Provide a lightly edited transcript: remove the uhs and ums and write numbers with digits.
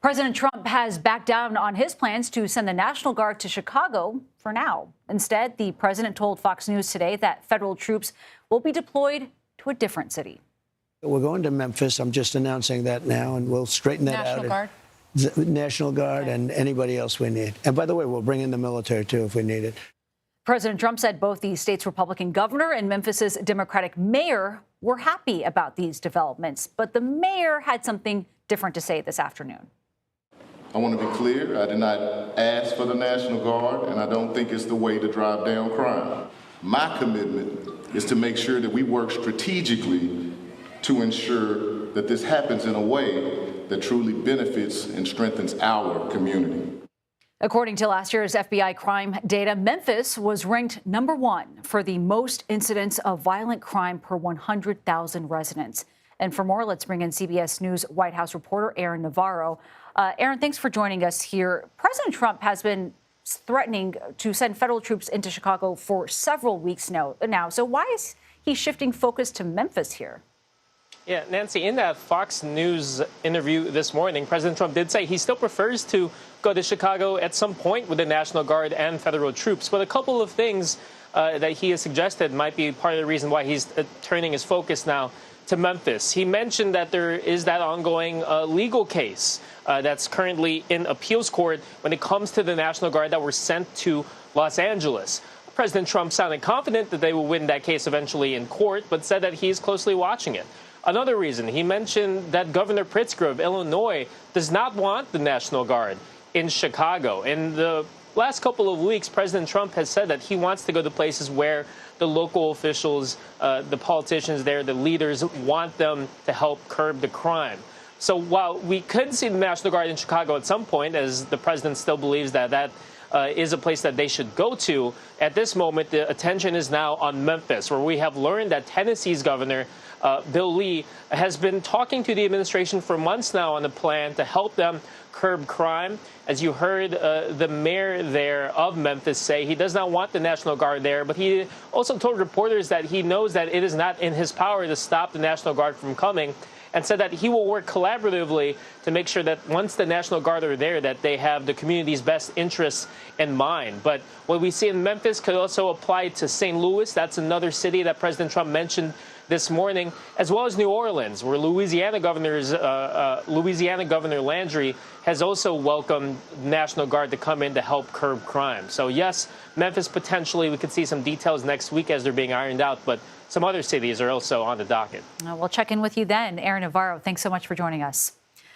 President Trump has backed down on his plans to send the National Guard to Chicago for now. Instead, the president told Fox News today that federal troops will be deployed to a different city. We're going to Memphis. I'm just announcing that now, and we'll straighten that out. National Guard? National Guard and anybody else we need. And by the way, we'll bring in the military, too, if we need it. President Trump said both the state's Republican governor and Memphis's Democratic mayor were happy about these developments. But the mayor had something different to say this afternoon. I want to be clear, I did not ask for the National Guard, and I don't think it's the way to drive down crime. My commitment is to make sure that we work strategically to ensure that this happens in a way that truly benefits and strengthens our community. According to last year's FBI crime data, Memphis was ranked #1 for the most incidents of violent crime per 100,000 residents. And for more, let's bring in CBS News White House reporter Aaron Navarro. Aaron, thanks for joining us here. President Trump has been threatening to send federal troops into Chicago for several weeks now. So why is he shifting focus to Memphis here? Yeah, Nancy, in that Fox News interview this morning, President Trump did say he still prefers to go to Chicago at some point with the National Guard and federal troops. But a couple of things that he has suggested might be part of the reason why he's turning his focus now to Memphis. He mentioned that there is that ongoing legal case that's currently in appeals court when it comes to the National Guard that were sent to Los Angeles. President Trump sounded confident that they will win that case eventually in court, but said that he's closely watching it. Another reason, he mentioned that Governor Pritzker of Illinois does not want the National Guard in Chicago. In the last couple of weeks, President Trump has said that he wants to go to places where the local officials, the politicians there, the leaders want them to help curb the crime. So while we could see the National Guard in Chicago at some point, as the president still believes that that is a place that they should go to, at this moment, the attention is now on Memphis, where we have learned that Tennessee's governor, Bill Lee, has been talking to the administration for months now on a plan to help them curb crime. As you heard the mayor there of Memphis say, he does not want the National Guard there, but he also told reporters that he knows that it is not in his power to stop the National Guard from coming, and said that he will work collaboratively to make sure that once the National Guard are there, that they have the community's best interests in mind. But what we see in Memphis could also apply to St. Louis. That's another city that President Trump mentioned this morning, as well as New Orleans, where Louisiana Governor Landry has also welcomed National Guard to come in to help curb crime. So yes, Memphis, potentially we could see some details next week as they're being ironed out, but some other cities are also on the docket. We'll check in with you then. Aaron Navarro, thanks so much for joining us.